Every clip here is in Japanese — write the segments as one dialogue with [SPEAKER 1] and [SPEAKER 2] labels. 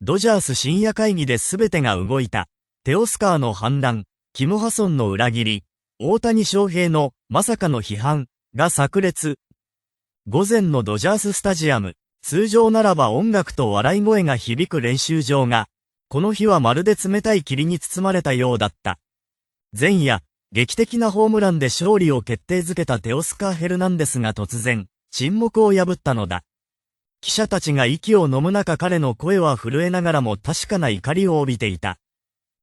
[SPEAKER 1] ドジャース深夜会議で全てが動いた。テオスカーの反乱、キム・ハソンの裏切り、大谷翔平のまさかの批判が炸裂。午前のドジャーススタジアム、通常ならば音楽と笑い声が響く練習場が、この日はまるで冷たい霧に包まれたようだった。前夜、劇的なホームランで勝利を決定づけたテオスカー・ヘルナンデスが突然、沈黙を破ったのだ。記者たちが息を飲む中彼の声は震えながらも確かな怒りを帯びていた。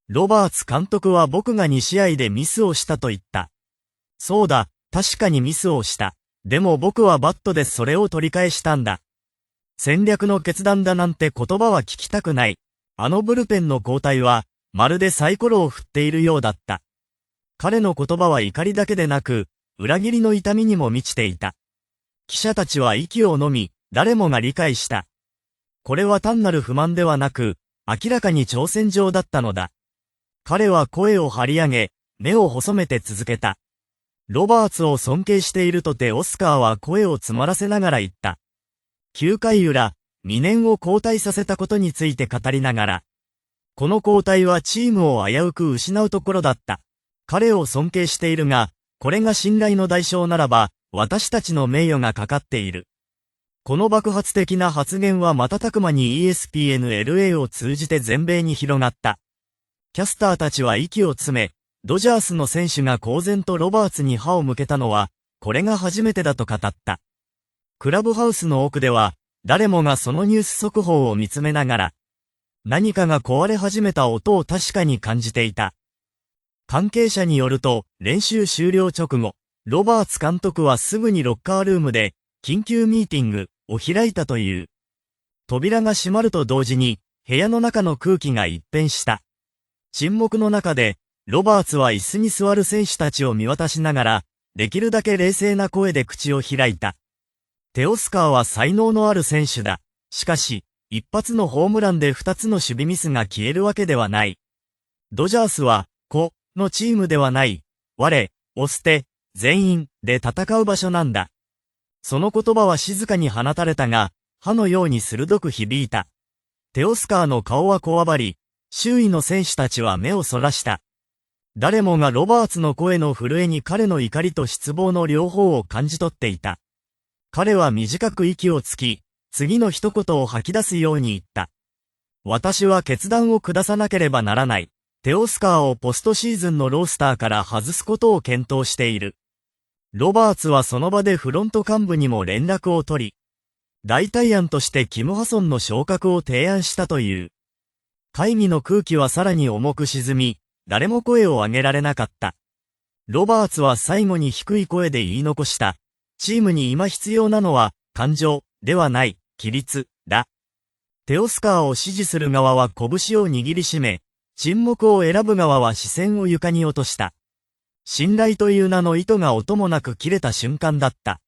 [SPEAKER 1] ロバーツ監督は僕が2試合でミスをしたと言った。そうだ、確かにミスをした。でも僕はバットでそれを取り返したんだ。戦略の決断だなんて言葉は聞きたくない。あのブルペンの交代は、まるでサイコロを振っているようだった。彼の言葉は怒りだけでなく、裏切りの痛みにも満ちていた。記者たちは息を飲み、誰もが理解した。これは単なる不満ではなく、明らかに挑戦状だったのだ。彼は声を張り上げ、目を細めて続けた。ロバーツを尊敬しているとてオスカーは声を詰まらせながら言った。9回裏、2年を交代させたことについて語りながら。この交代はチームを危うく失うところだった。彼を尊敬しているが、これが信頼の代償ならば、私たちの名誉がかかっている。この爆発的な発言は瞬く間に ESPN-LA を通じて全米に広がった。キャスターたちは息を詰め、ドジャースの選手が公然とロバーツに歯を向けたのは、これが初めてだと語った。クラブハウスの奥では、誰もがそのニュース速報を見つめながら、何かが壊れ始めた音を確かに感じていた。関係者によると、練習終了直後、ロバーツ監督はすぐにロッカールームで、緊急ミーティングを開いたという。扉が閉まると同時に、部屋の中の空気が一変した。沈黙の中で、ロバーツは椅子に座る選手たちを見渡しながら、できるだけ冷静な声で口を開いた。テオスカーは才能のある選手だ。しかし、一発のホームランで2つの守備ミスが消えるわけではない。ドジャースは、個のチームではない。我、を捨て、全員で戦う場所なんだ。その言葉は静かに放たれたが、歯のように鋭く響いた。テオスカーの顔はこわばり、周囲の選手たちは目をそらした。誰もがロバーツの声の震えに彼の怒りと失望の両方を感じ取っていた。彼は短く息をつき、次の一言を吐き出すように言った。私は決断を下さなければならない。テオスカーをポストシーズンのロースターから外すことを検討している。ロバーツはその場でフロント幹部にも連絡を取り、代替案としてキム・ハソンの昇格を提案したという。会議の空気はさらに重く沈み、誰も声を上げられなかった。ロバーツは最後に低い声で言い残した。チームに今必要なのは、感情ではない、規律だ。テオスカーを支持する側は拳を握りしめ、沈黙を選ぶ側は視線を床に落とした。信頼という名の糸が音もなく切れた瞬間だった。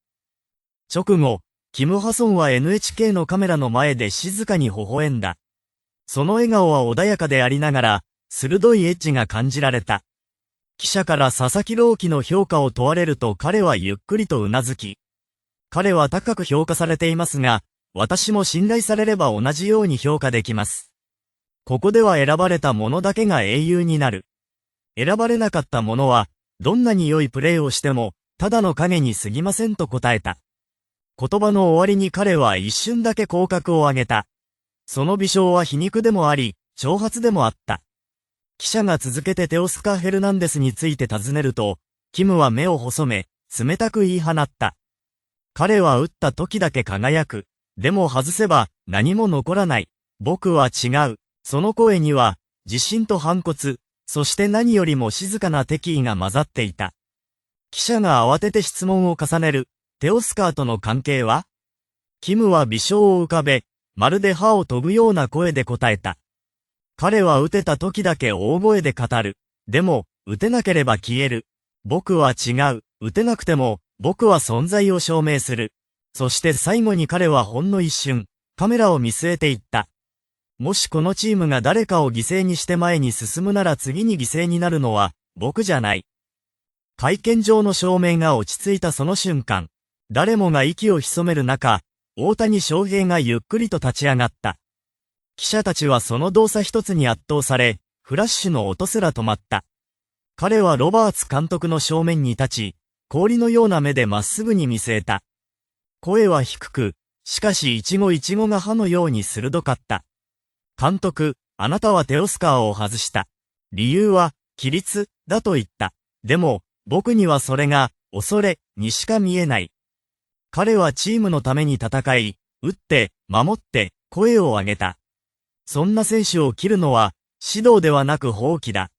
[SPEAKER 1] 直後、キム・ハソンは NHK のカメラの前で静かに微笑んだ。その笑顔は穏やかでありながら、鋭いエッジが感じられた。記者から佐々木朗希の評価を問われると彼はゆっくりとうなずき。彼は高く評価されていますが、私も信頼されれば同じように評価できます。ここでは選ばれた者だけが英雄になる。選ばれなかった者は、どんなに良いプレーをしても、ただの影に過ぎませんと答えた。言葉の終わりに彼は一瞬だけ口角を上げた。その微笑は皮肉でもあり、挑発でもあった。記者が続けてテオスカー・ヘルナンデスについて尋ねると、キムは目を細め、冷たく言い放った。彼は打った時だけ輝く。でも外せば何も残らない。僕は違う。その声には、自信と反骨、そして何よりも静かな敵意が混ざっていた。記者が慌てて質問を重ねる。テオスカーとの関係は？キムは微笑を浮かべ、まるで歯を研ぐような声で答えた。彼は打てた時だけ大声で語る。でも、打てなければ消える。僕は違う。打てなくても、僕は存在を証明する。そして最後に彼はほんの一瞬、カメラを見据えていった。もしこのチームが誰かを犠牲にして前に進むなら次に犠牲になるのは、僕じゃない。会見場の照明が落ち着いたその瞬間、誰もが息を潜める中、大谷翔平がゆっくりと立ち上がった。記者たちはその動作一つに圧倒され、フラッシュの音すら止まった。彼はロバーツ監督の正面に立ち、氷のような目でまっすぐに見据えた。声は低く、しかし一語一語が歯のように鋭かった。監督、あなたはテオスカーを外した。理由は、規律、だと言った。でも、僕にはそれが、恐れ、にしか見えない。彼はチームのために戦い、打って、守って、声を上げた。そんな選手を切るのは、指導ではなく放棄だ。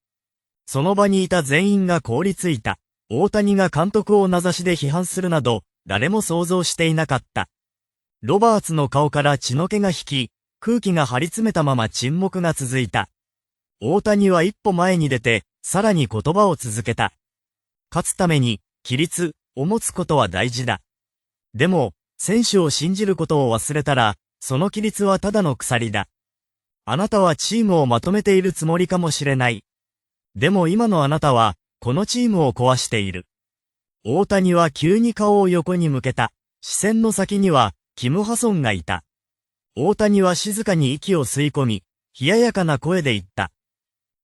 [SPEAKER 1] その場にいた全員が凍りついた。大谷が監督を名指しで批判するなど、誰も想像していなかった。ロバーツの顔から血の気が引き、空気が張り詰めたまま沈黙が続いた。大谷は一歩前に出て、さらに言葉を続けた。勝つために、規律を持つことは大事だ。でも、選手を信じることを忘れたら、その規律はただの鎖だ。あなたはチームをまとめているつもりかもしれない。でも今のあなたは、このチームを壊している。大谷は急に顔を横に向けた。視線の先には、キム・ハソンがいた。大谷は静かに息を吸い込み、冷ややかな声で言った。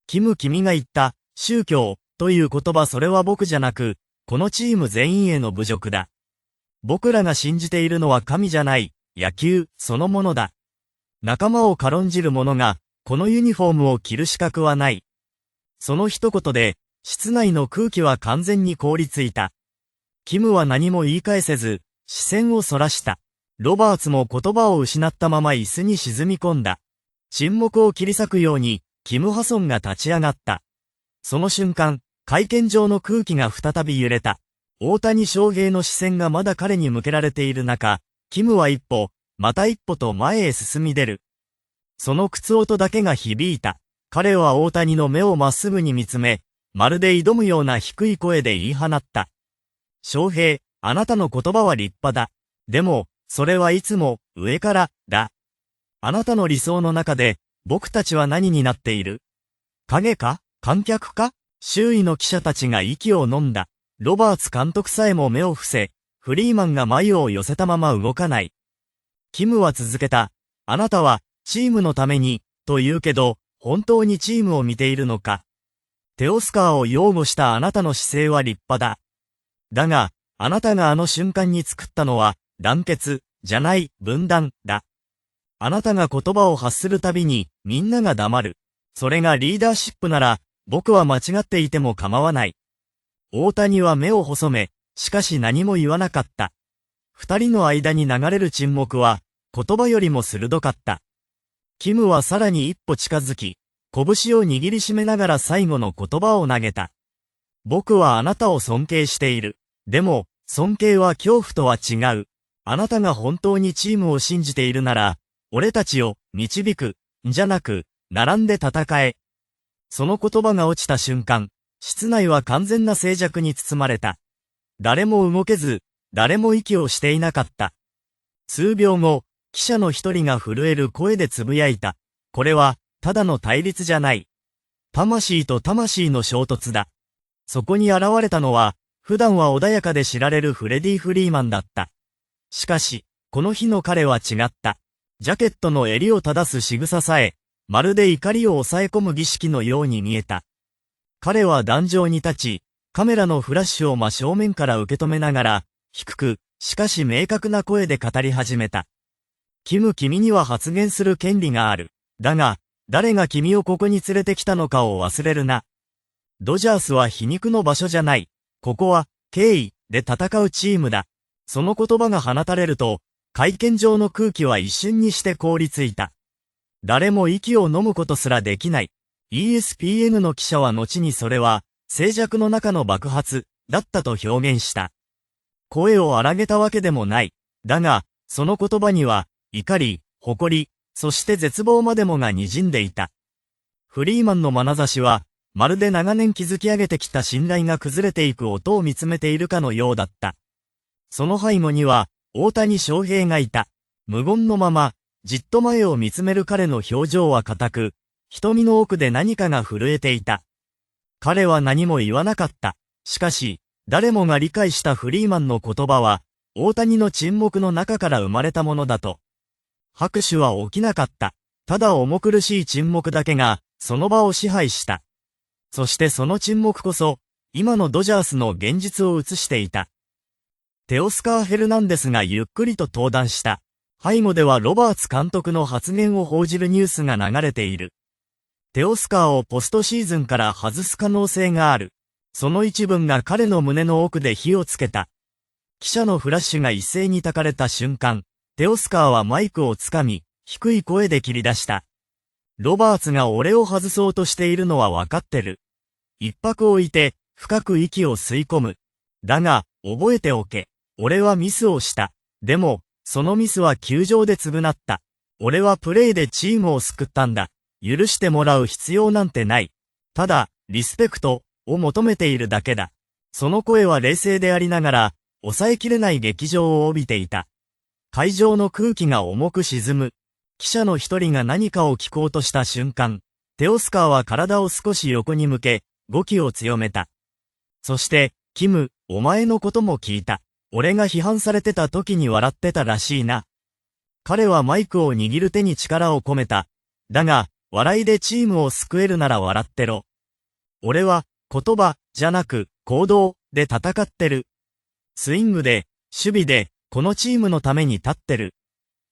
[SPEAKER 1] キム君が言った、宗教、という言葉それは僕じゃなく、このチーム全員への侮辱だ。僕らが信じているのは神じゃない、野球、そのものだ。仲間を軽んじる者が、このユニフォームを着る資格はない。その一言で、室内の空気は完全に凍りついた。キムは何も言い返せず、視線をそらした。ロバーツも言葉を失ったまま椅子に沈み込んだ。沈黙を切り裂くように、キム・ハソンが立ち上がった。その瞬間、会見場の空気が再び揺れた。大谷翔平の視線がまだ彼に向けられている中、キムは一歩、また一歩と前へ進み出る。その靴音だけが響いた。彼は大谷の目をまっすぐに見つめ、まるで挑むような低い声で言い放った。翔平、あなたの言葉は立派だ。でも、それはいつも、上から、だ。あなたの理想の中で、僕たちは何になっている？影か？観客か？周囲の記者たちが息を飲んだ。ロバーツ監督さえも目を伏せ、フリーマンが眉を寄せたまま動かない。キムは続けた。あなたは、チームのために、と言うけど、本当にチームを見ているのか。テオスカーを擁護したあなたの姿勢は立派だ。だが、あなたがあの瞬間に作ったのは、団結、じゃない、分断、だ。あなたが言葉を発するたびに、みんなが黙る。それがリーダーシップなら、僕は間違っていても構わない。大谷は目を細め、しかし何も言わなかった。二人の間に流れる沈黙は、言葉よりも鋭かった。キムはさらに一歩近づき、拳を握りしめながら最後の言葉を投げた。僕はあなたを尊敬している。でも、尊敬は恐怖とは違う。あなたが本当にチームを信じているなら、俺たちを導く、んじゃなく、並んで戦え。その言葉が落ちた瞬間、室内は完全な静寂に包まれた。誰も動けず、誰も息をしていなかった。数秒後、記者の一人が震える声で呟いた。これは、ただの対立じゃない。魂と魂の衝突だ。そこに現れたのは、普段は穏やかで知られるフレディ・フリーマンだった。しかし、この日の彼は違った。ジャケットの襟を正す仕草さえ、まるで怒りを抑え込む儀式のように見えた。彼は壇上に立ち、カメラのフラッシュを真正面から受け止めながら、低く、しかし明確な声で語り始めた。キム、君には発言する権利がある。だが、誰が君をここに連れてきたのかを忘れるな。ドジャースは皮肉の場所じゃない。ここは、敬意で戦うチームだ。その言葉が放たれると、会見場の空気は一瞬にして凍りついた。誰も息を飲むことすらできない。ESPN の記者は後にそれは、静寂の中の爆発、だったと表現した。声を荒げたわけでもない。だが、その言葉には、怒り、誇り、そして絶望までもが滲んでいた。フリーマンの眼差しは、まるで長年築き上げてきた信頼が崩れていく音を見つめているかのようだった。その背後には、大谷翔平がいた。無言のまま、じっと前を見つめる彼の表情は硬く、瞳の奥で何かが震えていた。彼は何も言わなかった。しかし、誰もが理解したフリーマンの言葉は、大谷の沈黙の中から生まれたものだと。拍手は起きなかった。ただ重苦しい沈黙だけが、その場を支配した。そしてその沈黙こそ、今のドジャースの現実を映していた。テオスカー・フェルナンデスがゆっくりと登壇した。背後ではロバーツ監督の発言を報じるニュースが流れている。テオスカーをポストシーズンから外す可能性がある。その一文が彼の胸の奥で火をつけた。記者のフラッシュが一斉に焚かれた瞬間、テオスカーはマイクをつかみ、低い声で切り出した。ロバーツが俺を外そうとしているのはわかってる。一拍置いて、深く息を吸い込む。だが、覚えておけ。俺はミスをした。でも、そのミスは球場で償った。俺はプレーでチームを救ったんだ。許してもらう必要なんてない。ただ、リスペクトを求めているだけだ。その声は冷静でありながら、抑えきれない激情を帯びていた。会場の空気が重く沈む。記者の一人が何かを聞こうとした瞬間、テオスカーは体を少し横に向け、語気を強めた。そして、キム、お前のことも聞いた。俺が批判されてた時に笑ってたらしいな。彼はマイクを握る手に力を込めた。だが、笑いでチームを救えるなら笑ってろ。俺は、言葉、じゃなく、行動、で戦ってる。スイングで、守備で、このチームのために立ってる。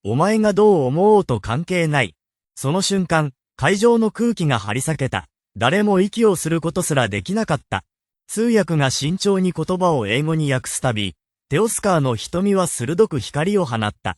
[SPEAKER 1] お前がどう思おうと関係ない。その瞬間、会場の空気が張り裂けた。誰も息をすることすらできなかった。通訳が慎重に言葉を英語に訳すたび、テオスカーの瞳は鋭く光を放った。